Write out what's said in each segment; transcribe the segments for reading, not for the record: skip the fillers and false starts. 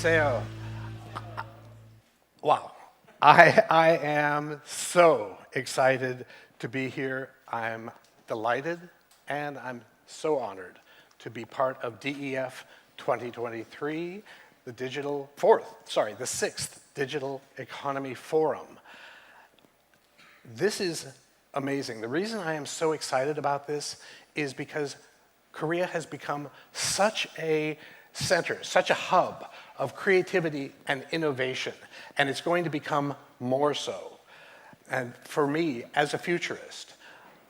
안녕하세요. Wow, I am so excited to be here. I'm delighted and I'm so honored to be part of DEF 2023, the sixth Digital Economy Forum. This is amazing. The reason I am so excited about this is because Korea has become such a center, such a hub of creativity and innovation, and it's going to become more so. And for me, as a futurist,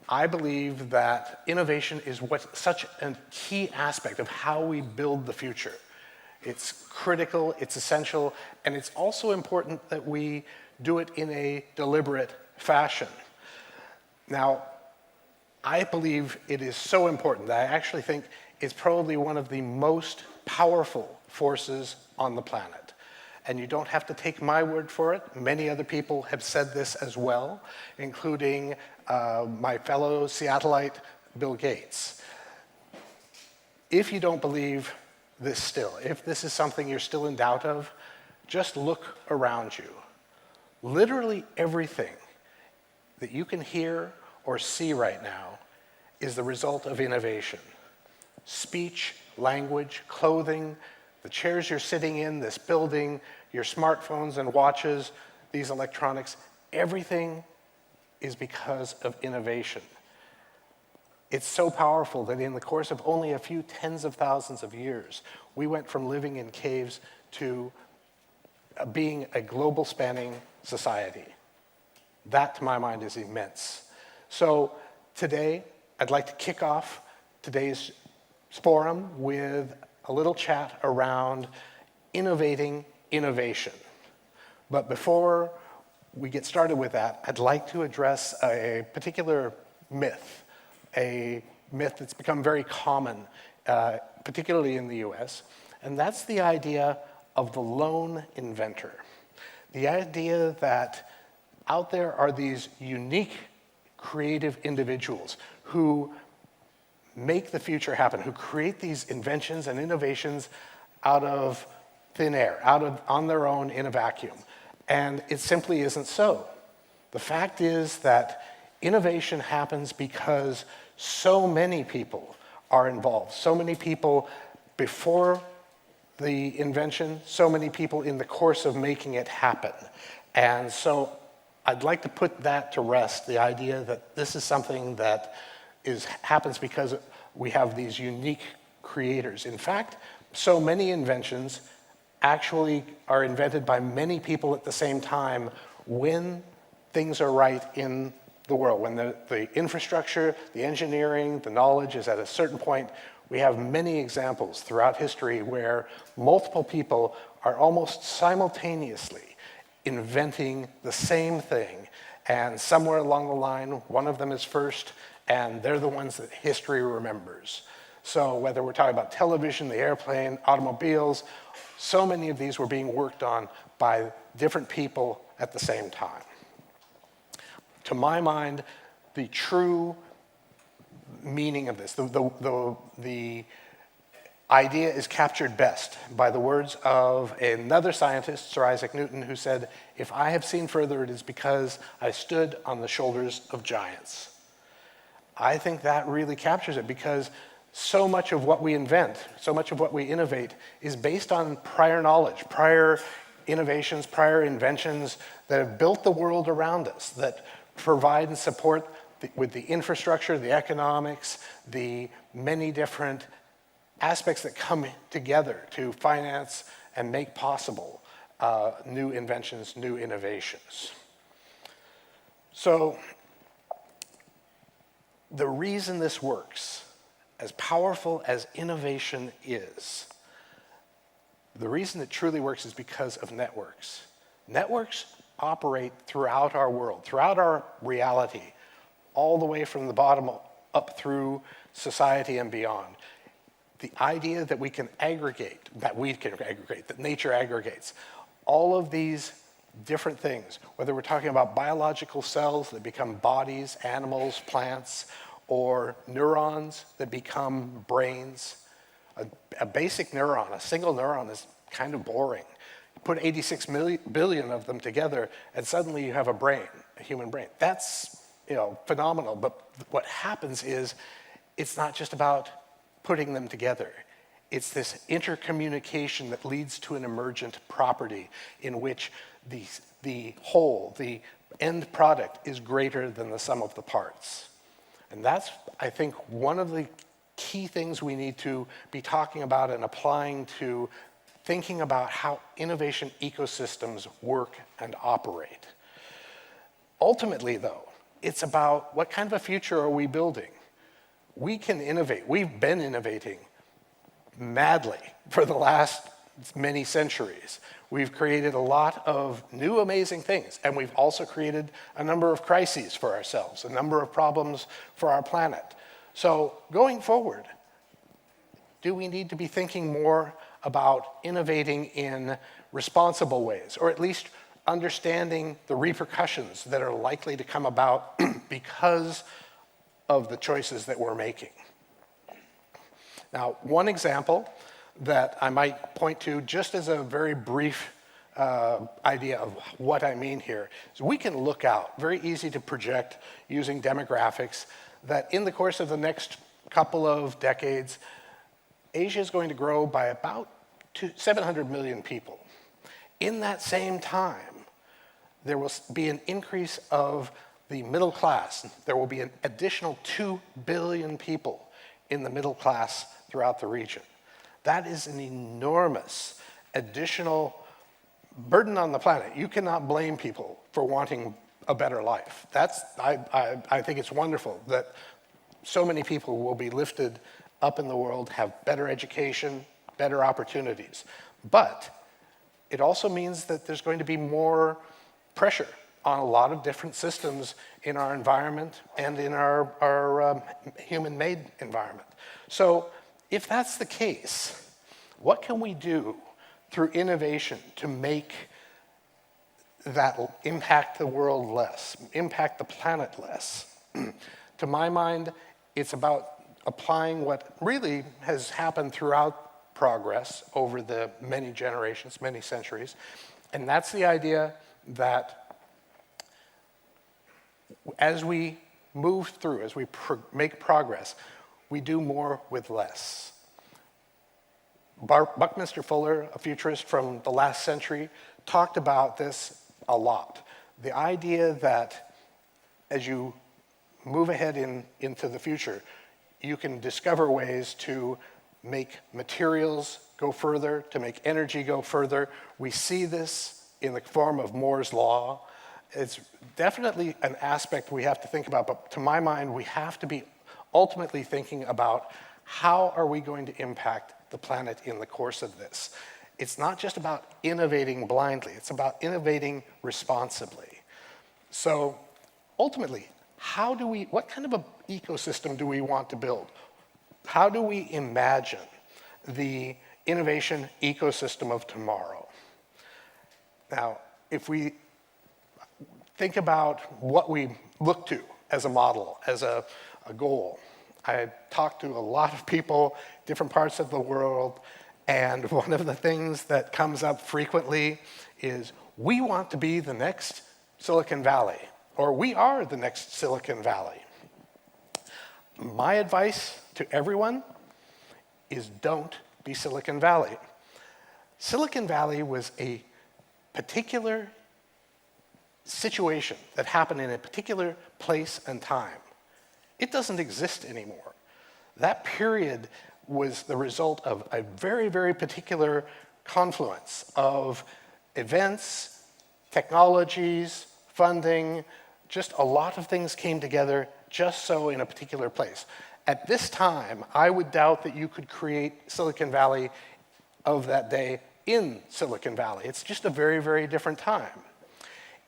I believe that innovation is such a key aspect of how we build the future. It's critical, it's essential, and it's also important that we do it in a deliberate fashion. Now, I believe it is so important that I actually think it's probably one of the most powerful forces on the planet. And you don't have to take my word for it. Many other people have said this as well, including my fellow Seattleite, Bill Gates. If you don't believe this still, if this is something you're still in doubt of, just look around you. Literally everything that you can hear or see right now is the result of innovation. Speech, language, clothing, the chairs you're sitting in, this building, your smartphones and watches, these electronics, everything is because of innovation. It's so powerful that in the course of only a few tens of thousands of years, we went from living in caves to being a global spanning society. That, to my mind, is immense. So today, I'd like to kick off today's forum with a little chat around innovating innovation. But before we get started with that, I'd like to address a particular myth, a myth that's become very common, particularly in the US, and that's the idea of the lone inventor. The idea that out there are these unique, creative individuals who make the future happen, who create these inventions and innovations out of thin air, on their own in a vacuum. And it simply isn't so. The fact is that innovation happens because so many people are involved, so many people before the invention, so many people in the course of making it happen. And so I'd like to put that to rest, the idea that this is something that happens because we have these unique creators. In fact, so many inventions actually are invented by many people at the same time when things are right in the world. When the infrastructure, the engineering, the knowledge is at a certain point, we have many examples throughout history where multiple people are almost simultaneously inventing the same thing, and somewhere along the line, one of them is first, and they're the ones that history remembers. So whether we're talking about television, the airplane, automobiles, so many of these were being worked on by different people at the same time. To my mind, the true meaning of this, the idea is captured best by the words of another scientist, Sir Isaac Newton, who said, "If I have seen further, it is because I stood on the shoulders of giants." I think that really captures it, because so much of what we invent, so much of what we innovate is based on prior knowledge, prior innovations, prior inventions that have built the world around us, that provide and support with the infrastructure, the economics, the many different aspects that come together to finance and make possible new inventions, new innovations. So the reason this works, as powerful as innovation is, the reason it truly works is because of networks. Networks operate throughout our world, throughout our reality, all the way from the bottom up through society and beyond. The idea that we can aggregate, that nature aggregates, all of these different things, whether we're talking about biological cells that become bodies, animals, plants, or neurons that become brains. A basic neuron, a single neuron, kind of boring. Put 86 billion of them together, and suddenly you have a brain, a human brain. That's phenomenal, but what happens is it's not just about putting them together. It's this intercommunication that leads to an emergent property in which the whole, the end product is greater than the sum of the parts. And that's, I think, one of the key things we need to be talking about and applying to thinking about how innovation ecosystems work and operate. Ultimately, though, it's about what kind of a future are we building? We can innovate. We've been innovating madly for the last many centuries. We've created a lot of new amazing things, and we've also created a number of crises for ourselves, a number of problems for our planet. So going forward, do we need to be thinking more about innovating in responsible ways, or at least understanding the repercussions that are likely to come about because of the choices that we're making? Now, one example that I might point to just as a very brief idea of what I mean here is we can look out, very easy to project using demographics, that in the course of the next couple of decades, Asia is going to grow by about 700 million people. In that same time, there will be an increase of the middle class. There will be an additional 2 billion people in the middle class throughout the region. That is an enormous additional burden on the planet. You cannot blame people for wanting a better life. I think it's wonderful that so many people will be lifted up in the world, have better education, better opportunities. But it also means that there's going to be more pressure on a lot of different systems in our environment and in our human-made environment. So if that's the case, what can we do through innovation to make that impact the world less, impact the planet less? To my mind, it's about applying what really has happened throughout progress over the many generations, many centuries, and that's the idea that as we move through, as we make progress, we do more with less. Buckminster Fuller, a futurist from the last century, talked about this a lot. The idea that as you move ahead into the future, you can discover ways to make materials go further, to make energy go further. We see this in the form of Moore's Law. It's definitely an aspect we have to think about, but to my mind, we have to be ultimately thinking about how are we going to impact the planet in the course of this. It's not just about innovating blindly, it's about innovating responsibly. So ultimately, what kind of an ecosystem do we want to build? How do we imagine the innovation ecosystem of tomorrow? Now, if we think about what we look to as a model, as a goal, I talked to a lot of people, different parts of the world, and one of the things that comes up frequently is we want to be the next Silicon Valley, or we are the next Silicon Valley. My advice to everyone is don't be Silicon Valley. Silicon Valley was a particular situation that happened in a particular place and time. It doesn't exist anymore. That period was the result of a very, very particular confluence of events, technologies, funding, just a lot of things came together just so in a particular place. At this time, I would doubt that you could create Silicon Valley of that day in Silicon Valley. It's just a very, very different time.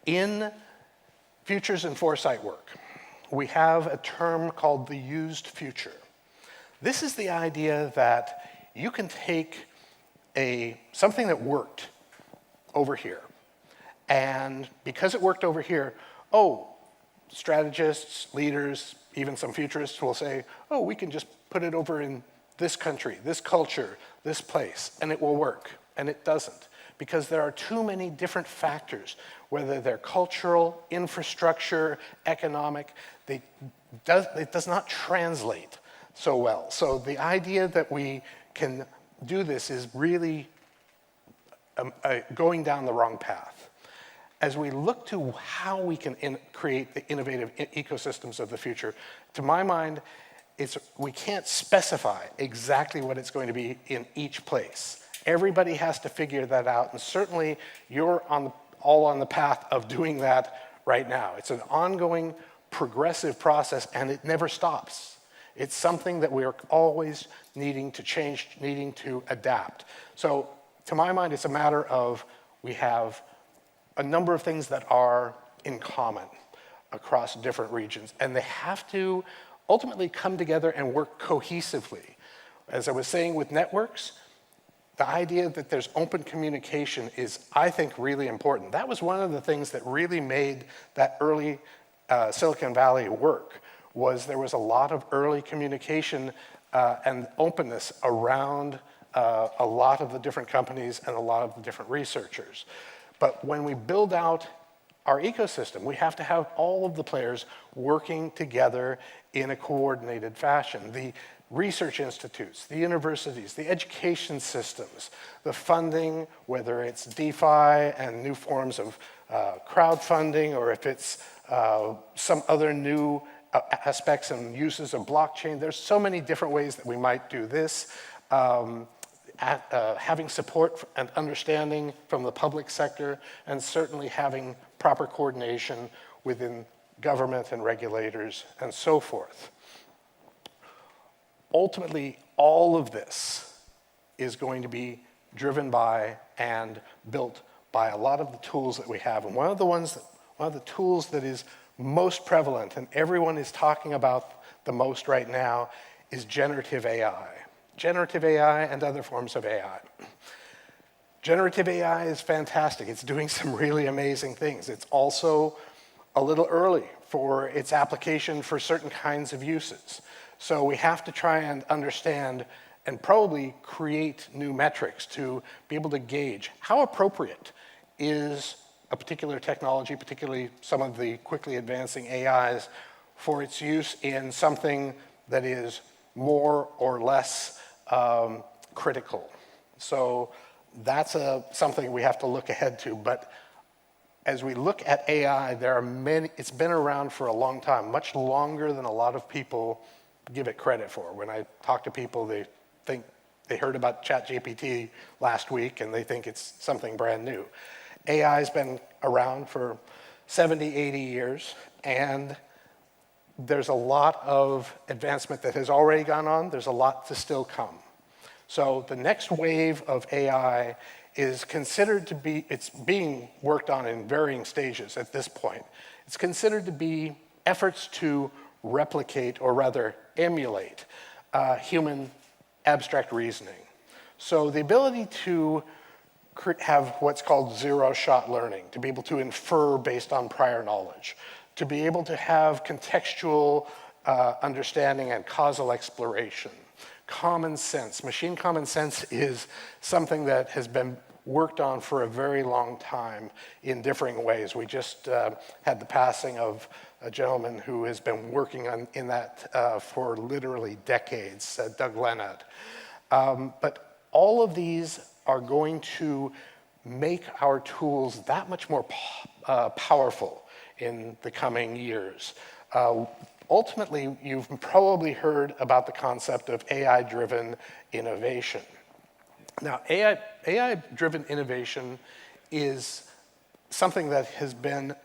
In futures and foresight work, we have a term called the used future. This is the idea that you can take something that worked over here, and because it worked over here, strategists, leaders, even some futurists will say, we can just put it over in this country, this culture, this place, and it will work. and it doesn't, because there are too many different factors, whether they're cultural, infrastructure, economic, it does not translate so well. So the idea that we can do this is really going down the wrong path. As we look to how we can create the innovative ecosystems of the future, to my mind, we can't specify exactly what it's going to be in each place. Everybody has to figure that out, and certainly you're all on the path of doing that right now. It's an ongoing, progressive process, and it never stops. It's something that we are always needing to change, needing to adapt. So to my mind, it's a matter of we have a number of things that are in common across different regions, and they have to ultimately come together and work cohesively. As I was saying with networks, the idea that there's open communication is, I think, really important. That was one of the things that really made that early Silicon Valley work, was there was a lot of early communication and openness around a lot of the different companies and a lot of the different researchers. But when we build out our ecosystem, we have to have all of the players working together in a coordinated fashion. The research institutes, the universities, the education systems, the funding, whether it's DeFi and new forms of crowdfunding, or if it's some other new aspects and uses of blockchain. There's so many different ways that we might do this. Having support and understanding from the public sector, and certainly having proper coordination within government and regulators and so forth. Ultimately, all of this is going to be driven by and built by a lot of the tools that we have. And one of the tools that is most prevalent and everyone is talking about the most right now is generative AI. Generative AI and other forms of AI. Generative AI is fantastic. It's doing some really amazing things. It's also a little early for its application for certain kinds of uses. So we have to try and understand and probably create new metrics to be able to gauge how appropriate is a particular technology, particularly some of the quickly advancing AIs, for its use in something that is more or less critical. So that's something we have to look ahead to. But as we look at AI, there are many, it's been around for a long time, much longer than a lot of people give it credit for. When I talk to people, they think they heard about ChatGPT last week and they think it's something brand new. AI has been around for 70, 80 years, and there's a lot of advancement that has already gone on. There's a lot to still come. So the next wave of AI is considered to be, it's being worked on in varying stages at this point. It's considered to be efforts to replicate, or rather emulate, human abstract reasoning. So the ability to have what's called zero-shot learning, to be able to infer based on prior knowledge, to be able to have contextual understanding and causal exploration. Common sense. Machine common sense is something that has been worked on for a very long time in differing ways. We just had the passing of a gentleman who has been working in that for literally decades, Doug Leonard. But all of these are going to make our tools that much more powerful in the coming years. Ultimately, you've probably heard about the concept of AI-driven innovation. Now, AI-driven innovation is something that has been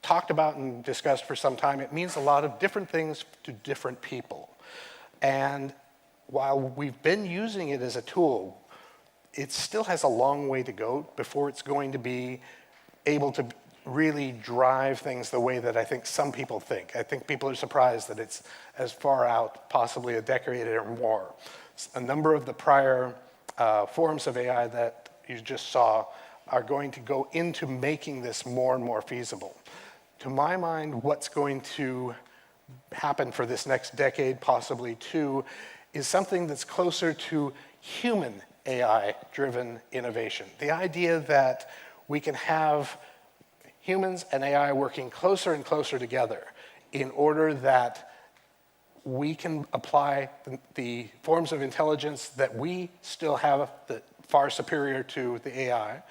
talked about and discussed for some time. It means a lot of different things to different people. And while we've been using it as a tool, it still has a long way to go before it's going to be able to really drive things the way that I think some people think. I think people are surprised that it's as far out, possibly a decade or more. A number of the prior forms of AI that you just saw are going to go into making this more and more feasible. To my mind, what's going to happen for this next decade, possibly two, is something that's closer to human AI-driven innovation. The idea that we can have humans and AI working closer and closer together in order that we can apply the forms of intelligence that we still have that far superior to the AI,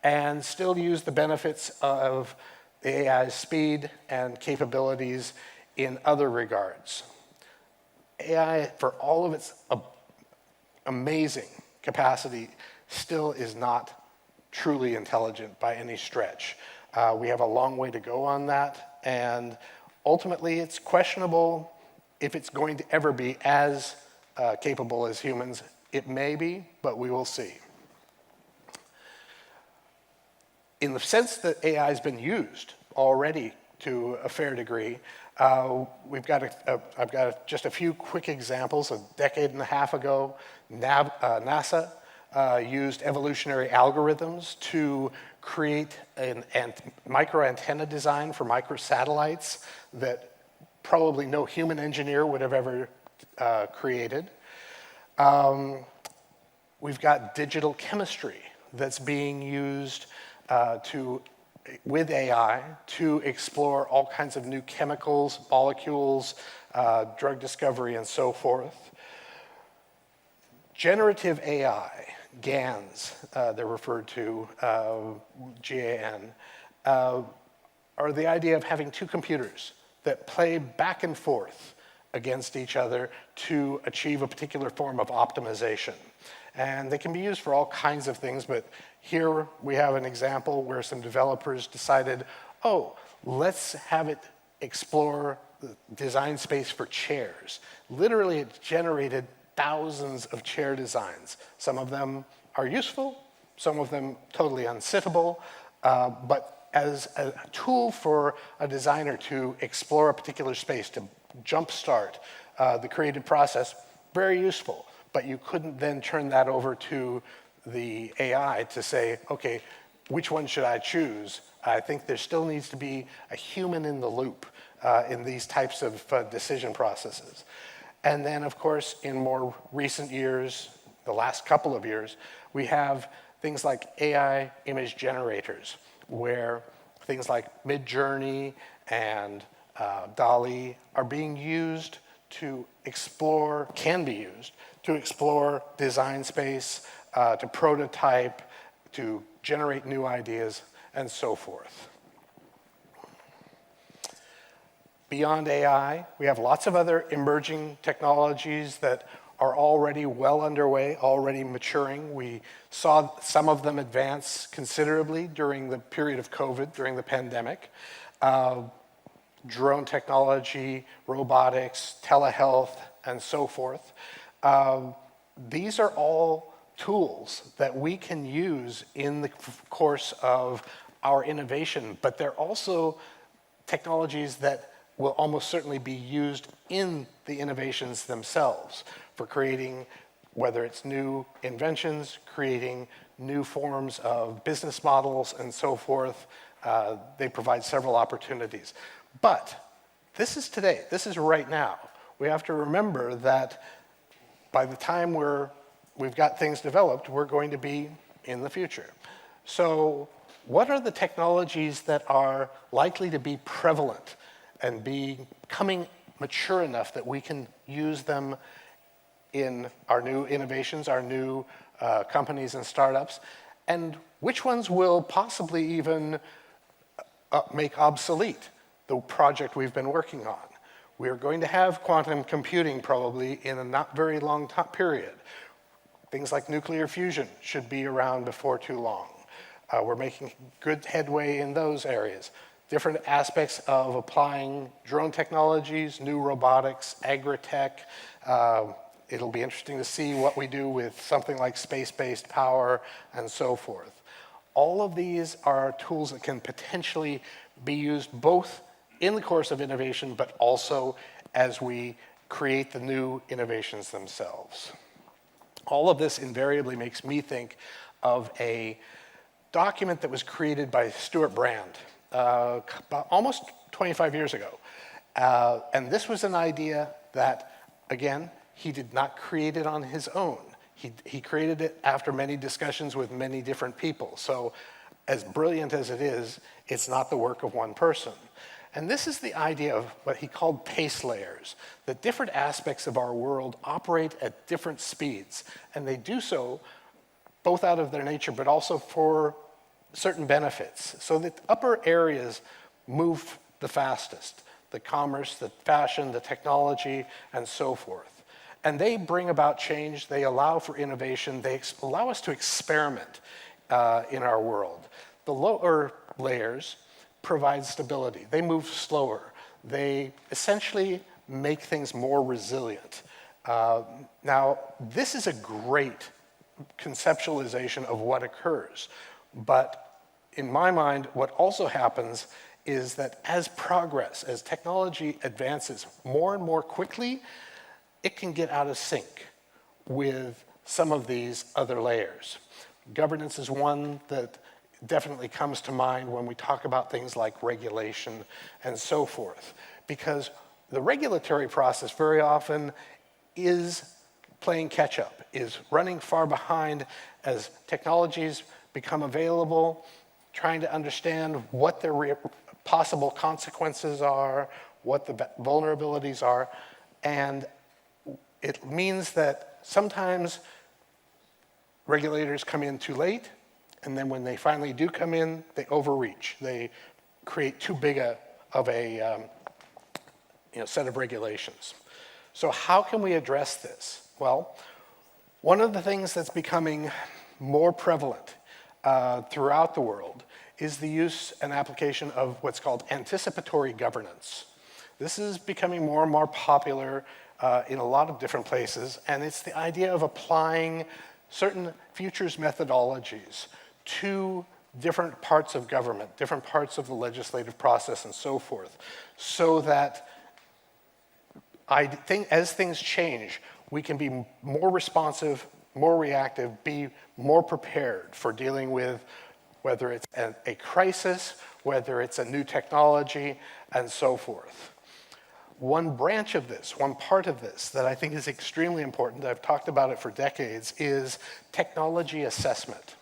and still use the benefits of the AI's speed and capabilities in other regards. AI, for all of its amazing capacity, still is not truly intelligent by any stretch. We have a long way to go on that, and ultimately it's questionable if it's going to ever be as capable as humans. It may be, but we will see. In the sense that AI has been used already to a fair degree, I've got just a few quick examples. A decade and a half ago, NASA used evolutionary algorithms to create a micro antenna design for microsatellites that probably no human engineer would have ever created. We've got digital chemistry that's being used with AI to explore all kinds of new chemicals, molecules, drug discovery, and so forth. Generative AI, GANs, they're referred to, GAN, are the idea of having two computers that play back and forth against each other to achieve a particular form of optimization. And they can be used for all kinds of things, but here we have an example where some developers decided, oh, let's have it explore the design space for chairs. Literally, it generated thousands of chair designs. Some of them are useful, some of them totally unsittable, but as a tool for a designer to explore a particular space, to jumpstart the creative process, very useful. But you couldn't then turn that over to the AI to say, okay, which one should I choose? I think there still needs to be a human in the loop in these types of decision processes. And then, of course, in more recent years, the last couple of years, we have things like AI image generators, where things like Midjourney and DALL-E are being used to explore, can be used, to explore design space, to prototype, to generate new ideas, and so forth. Beyond AI, we have lots of other emerging technologies that are already well underway, already maturing. We saw some of them advance considerably during the period of COVID, during the pandemic. Drone technology, robotics, telehealth, and so forth. These are all tools that we can use in the course of our innovation, but they're also technologies that will almost certainly be used in the innovations themselves for creating, whether it's new inventions, creating new forms of business models, and so forth. They provide several opportunities. But this is today, this is right now. We have to remember that by the time we've got things developed, we're going to be in the future. So what are the technologies that are likely to be prevalent and becoming mature enough that we can use them in our new innovations, our new companies and startups? And which ones will possibly even make obsolete the project we've been working on? We're going to have quantum computing probably in a not very long period. Things like nuclear fusion should be around before too long. We're making good headway in those areas. Different aspects of applying drone technologies, new robotics, agri-tech. It'll be interesting to see what we do with something like space-based power and so forth. All of these are tools that can potentially be used both in the course of innovation, but also as we create the new innovations themselves. All of this invariably makes me think of a document that was created by Stuart Brand about almost 25 years ago. And this was an idea that, again, he did not create it on his own. He created it after many discussions with many different people. So as brilliant as it is, it's not the work of one person. And this is the idea of what he called pace layers, that different aspects of our world operate at different speeds, and they do so both out of their nature, but also for certain benefits. So the upper areas move the fastest, the commerce, the fashion, the technology, and so forth. And they bring about change, they allow for innovation, they allow us to experiment in our world. The lower layers provide stability. They move slower. They essentially make things more resilient. Now, this is a great conceptualization of what occurs. But in my mind, what also happens is that as technology advances more and more quickly, it can get out of sync with some of these other layers. Governance is one that definitely comes to mind when we talk about things like regulation and so forth, because the regulatory process very often is playing catch up, is running far behind as technologies become available, trying to understand what their possible consequences are, what the vulnerabilities are, and it means that sometimes regulators come in too late, and then when they finally do come in, they overreach. They create too big of a set of regulations. So how can we address this? Well, one of the things that's becoming more prevalent throughout the world is the use and application of what's called anticipatory governance. This is becoming more and more popular in a lot of different places, and it's the idea of applying certain futures methodologies to different parts of government, different parts of the legislative process and so forth, so that as things change, we can be more responsive, more reactive, be more prepared for dealing with whether it's a crisis, whether it's a new technology, and so forth. One branch of this, one part of this that I think is extremely important, I've talked about it for decades, is technology assessment.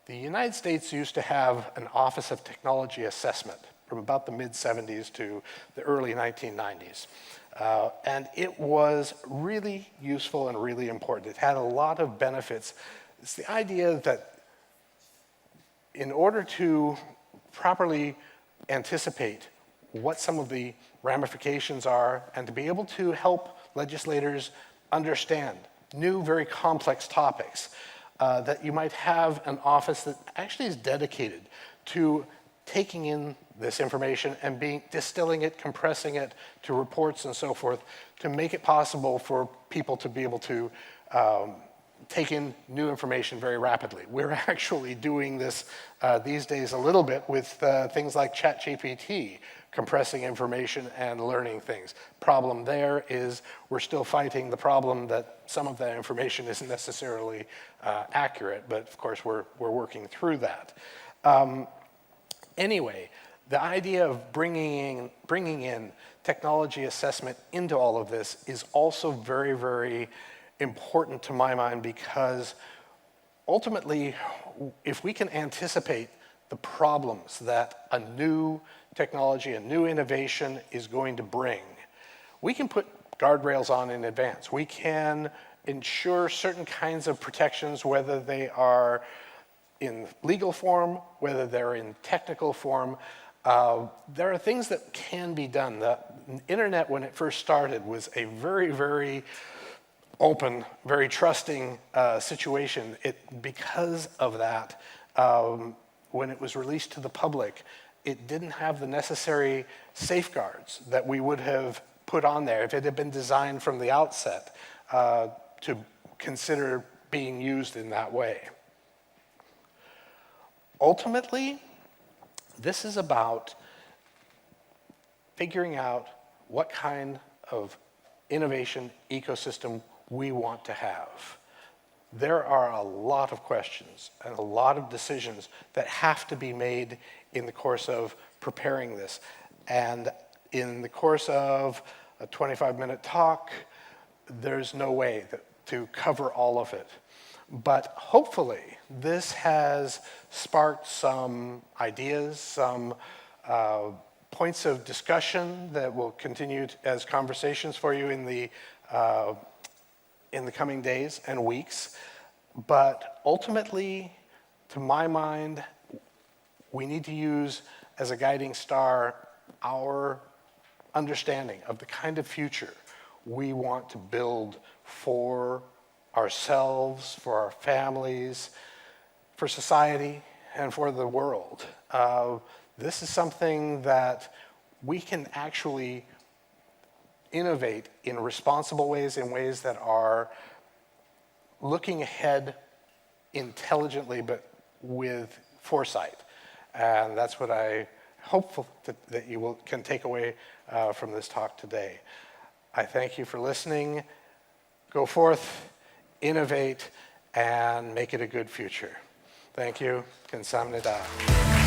The United States used to have an Office of Technology Assessment from about the mid-70s to the early 1990s. And it was really useful and really important. It had a lot of benefits. It's the idea that in order to properly anticipate what some of the ramifications are and to be able to help legislators understand new, very complex topics, that you might have an office that actually is dedicated to taking in this information and distilling it, compressing it to reports and so forth to make it possible for people to be able to take in new information very rapidly. We're actually doing this these days a little bit with things like ChatGPT, compressing information and learning things. Problem there is we're still fighting the problem that some of that information isn't necessarily accurate, but of course we're working through that. Anyway, the idea of bringing in technology assessment into all of this is also very, very important to my mind, because ultimately, if we can anticipate the problems that a new technology, a new innovation is going to bring, we can put guardrails on in advance. We can ensure certain kinds of protections, whether they are in legal form, whether they're in technical form. There are things that can be done. The internet, when it first started, was a very, very open, very trusting situation. Because of that, when it was released to the public, it didn't have the necessary safeguards that we would have put on there if it had been designed from the outset to consider being used in that way. Ultimately, this is about figuring out what kind of innovation ecosystem we want to have. There are a lot of questions and a lot of decisions that have to be made in the course of preparing this. And in the course of a 25-minute talk, there's no way to cover all of it. But hopefully, this has sparked some ideas, some points of discussion that will continue as conversations for you in the coming days and weeks. But ultimately, to my mind, we need to use as a guiding star our understanding of the kind of future we want to build for ourselves, for our families, for society, and for the world. This is something that we can actually innovate in responsible ways, in ways that are looking ahead intelligently, but with foresight. And that's what I hope that you can take away from this talk today. I thank you for listening. Go forth, innovate, and make it a good future. Thank you. Kamsahamnida.